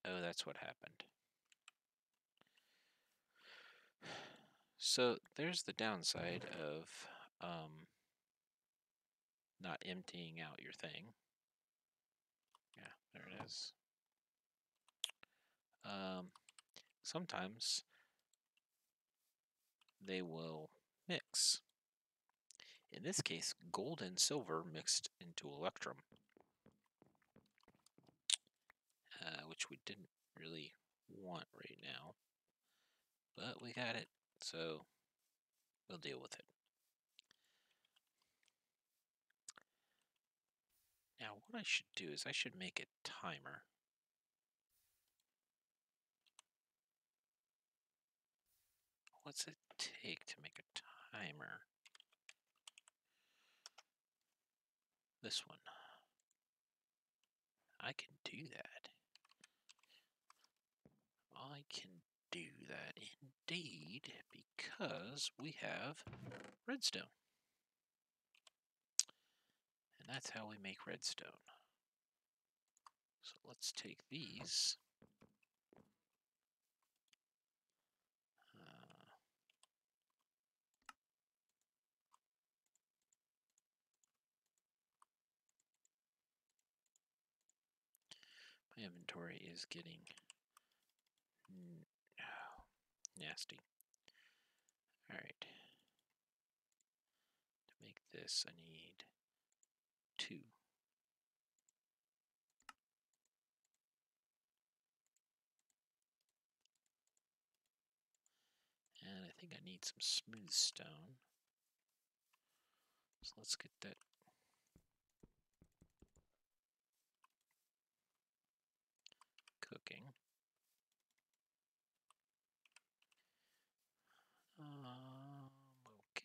Oh, that's what happened. So there's the downside of not emptying out your thing. Yeah, there it is. sometimes they will mix. In this case, gold and silver mixed into electrum, which we didn't really want right now, but we got it, so we'll deal with it. Now, what I should do is I should make a timer. What's it take to make a timer? This one. I can do that. I can do that indeed, because we have redstone. And that's how we make redstone. So let's take these. My inventory is getting nasty. Alright. To make this, I need 2. And I think I need some smooth stone. So let's get that cooking. Okay.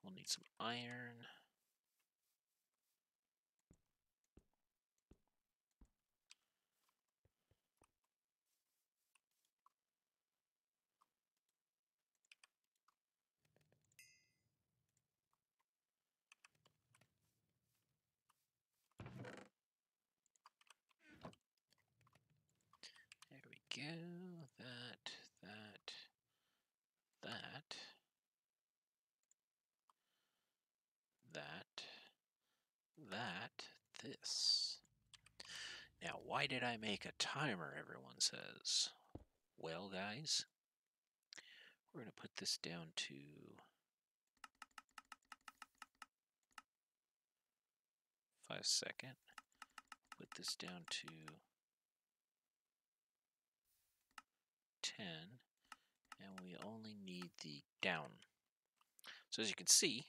We'll need some iron. There we go. This. Now, why did I make a timer, everyone says? Well, guys, we're going to put this down to 5 seconds. Put this down to 10, and we only need the down. So as you can see,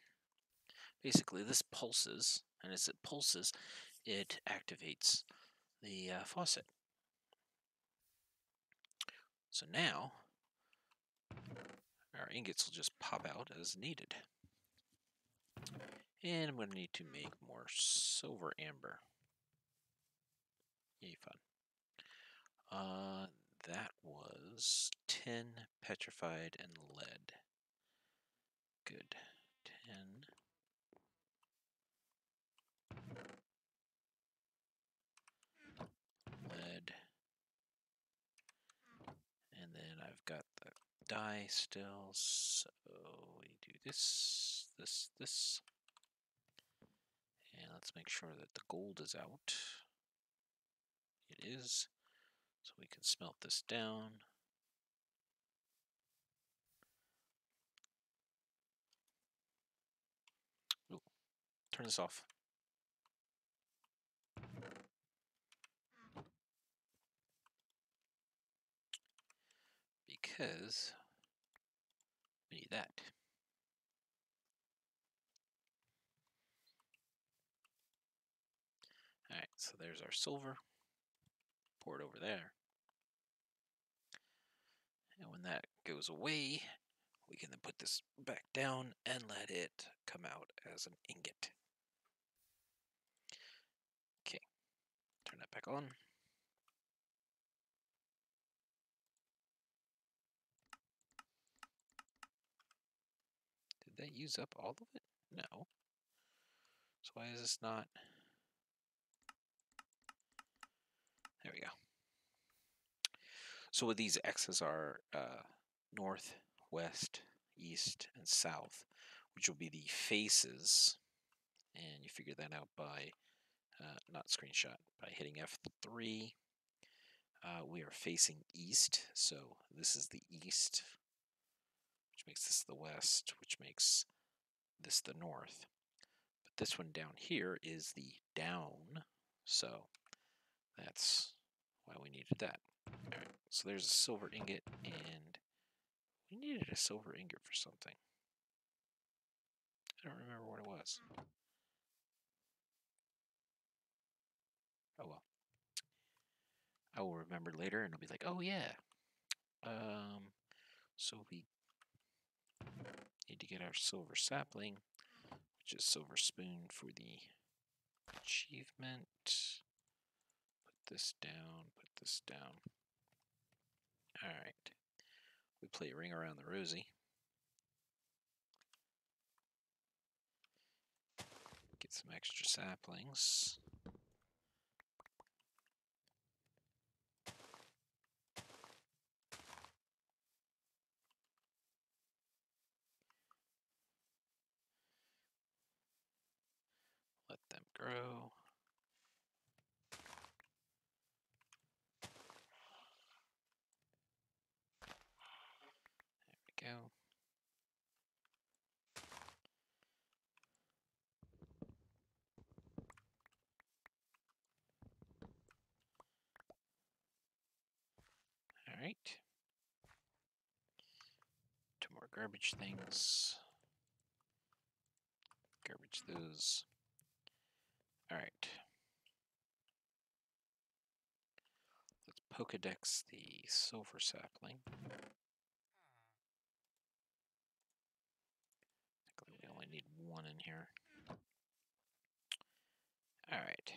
basically this pulses, and as it pulses, it activates the faucet. So now, our ingots will just pop out as needed. And I'm going to need to make more silver amber. Yay, fun. That was 10 petrified and lead. Good. 10. Lead. And then I've got the dye still, so we do this. And let's make sure that the gold is out. It is. So we can smelt this down. Ooh, turn this off. Because we need that. Alright, so there's our silver. Pour it over there. And when that goes away, we can then put this back down and let it come out as an ingot. Okay, turn that back on. Did that use up all of it? No. So why is this not? There we go. So with these X's are north, west, east, and south, which will be the faces. And you figure that out by, not screenshot, by hitting F3. We are facing east, so this is the east, which makes this the west, which makes this the north. But this one down here is the down, so that's why we needed that. All right, so there's a silver ingot, and we needed a silver ingot for something. I don't remember what it was. Oh well. I will remember later, and I'll be like, oh yeah. So we need to get our silver sapling, which is silver spoon for the achievement. Put this down, put this down. Alright. We play Ring Around the Rosie. Get some extra saplings. Let them grow. There we go. Alright. Two more garbage things. Garbage those. Alright. Let's Pokedex the silver sapling. We only need one in here. Alright.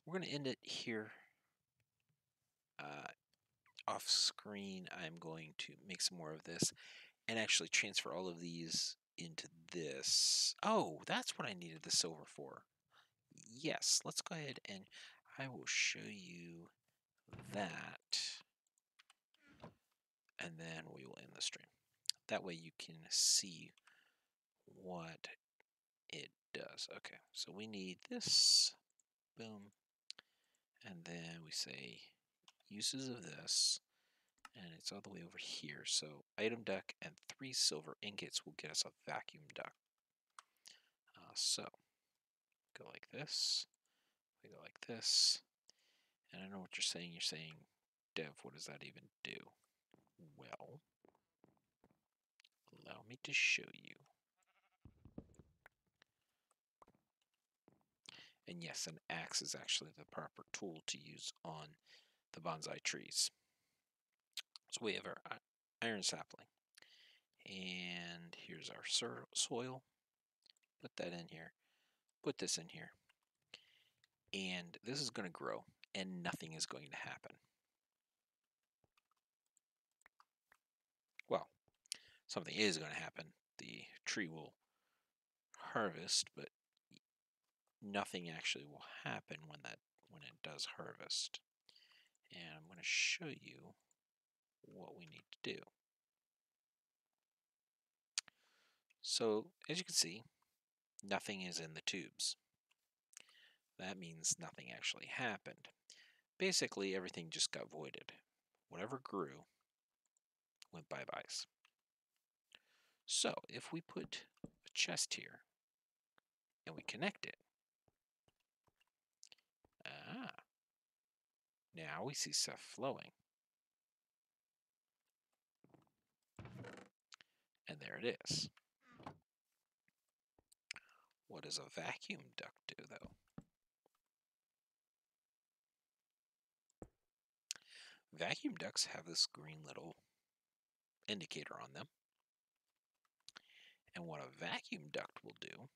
We're going to end it here. Off screen, I'm going to make some more of this and actually transfer all of these into this. Oh, that's what I needed the silver for. Yes, let's go ahead and I will show you that. And then we will end the stream. That way you can see what it does. Okay, so we need this. Boom. And then we say uses of this. And it's all the way over here. So item duck and 3 silver ingots will get us a vacuum duck. So go like this. We go like this. And I know what you're saying. You're saying, Dev, what does that even do? Well, allow me to show you. And yes, an axe is actually the proper tool to use on the bonsai trees. So we have our iron sapling. And here's our soil. Put that in here. Put this in here. And this is going to grow, and nothing is going to happen. Well, something is going to happen. The tree will harvest, but nothing actually will happen when it does harvest. And I'm going to show you what we need to do. So, as you can see, nothing is in the tubes. That means nothing actually happened. Basically, everything just got voided. Whatever grew went bye-byes. So, if we put a chest here and we connect it, now we see stuff flowing. And there it is. What does a vacuum duct do, though? Vacuum ducts have this green little indicator on them. And what a vacuum duct will do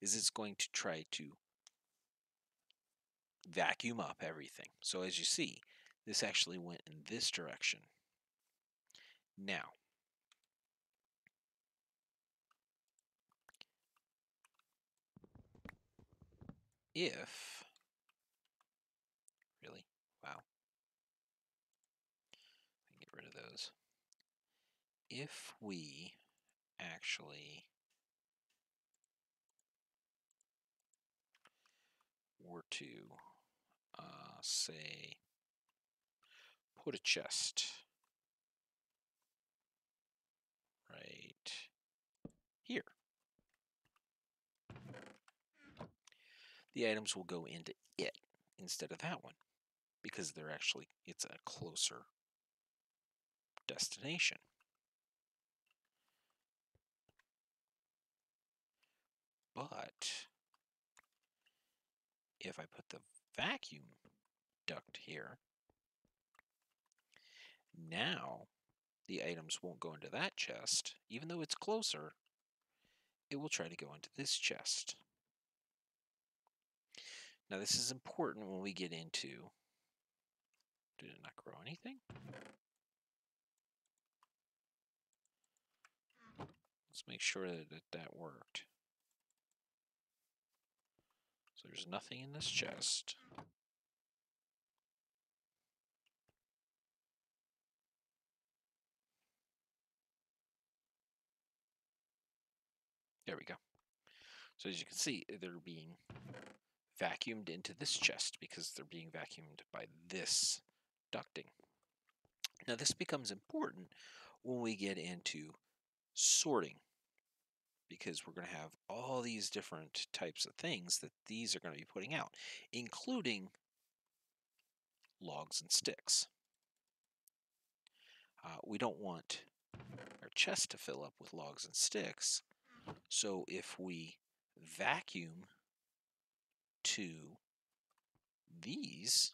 is it's going to try to vacuum up everything. So as you see, this actually went in this direction. Now, if, really, wow, get rid of those. If we actually to, say, put a chest right here. The items will go into it instead of that one because it's a closer destination. But if I put the vacuum duct here, now the items won't go into that chest. Even though it's closer, it will try to go into this chest. Now this is important when we get into... Did it not grow anything? Let's make sure that worked. So there's nothing in this chest. There we go. So as you can see, they're being vacuumed into this chest because they're being vacuumed by this ducting. Now this becomes important when we get into sorting, because we're going to have all these different types of things that these are going to be putting out, including logs and sticks. We don't want our chest to fill up with logs and sticks, so if we vacuum to these,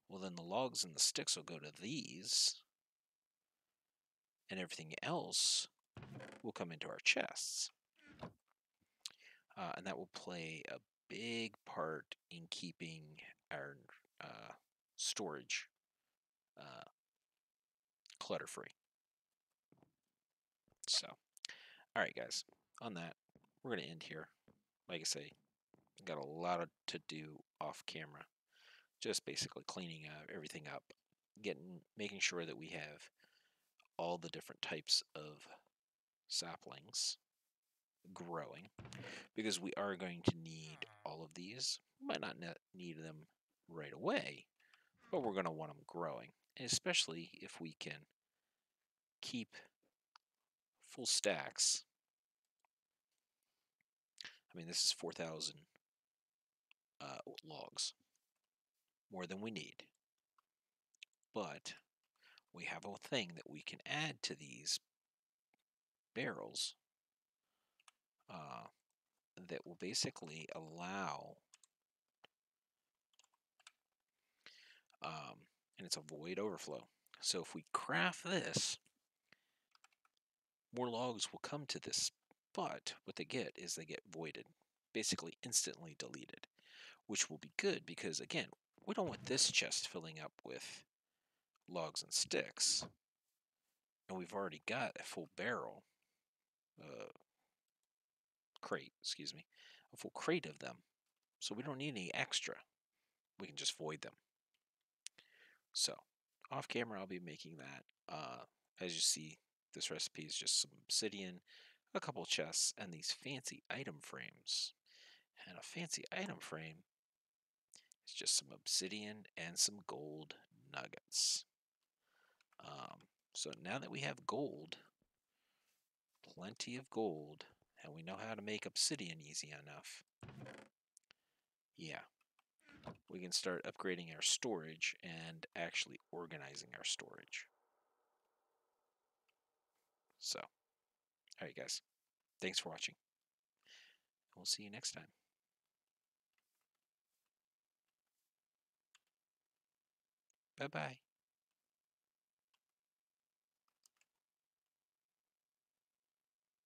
well then the logs and the sticks will go to these, and everything else will come into our chests. And that will play a big part in keeping our storage clutter-free. So, alright guys, on that, we're going to end here. Like I say, got a lot to do off camera. Just basically cleaning everything up, making sure that we have all the different types of saplings growing, because we are going to need all of these. We might not need them right away, but we're going to want them growing, and especially if we can keep full stacks. I mean, this is 4,000 logs, more than we need, but we have a thing that we can add to these barrels that will basically allow, and it's a void overflow. So if we craft this, more logs will come to this, but what they get is they get voided, basically instantly deleted, which will be good because, again, we don't want this chest filling up with logs and sticks, and we've already got a full barrel, crate, excuse me, a full crate of them, so we don't need any extra. We can just void them. So, off camera, I'll be making that. As you see, this recipe is just some obsidian, a couple chests, and these fancy item frames. And a fancy item frame is just some obsidian and some gold nuggets. So now that we have gold, plenty of gold, and we know how to make obsidian easy enough, yeah, we can start upgrading our storage and actually organizing our storage. So, alright guys, thanks for watching. We'll see you next time. Bye-bye.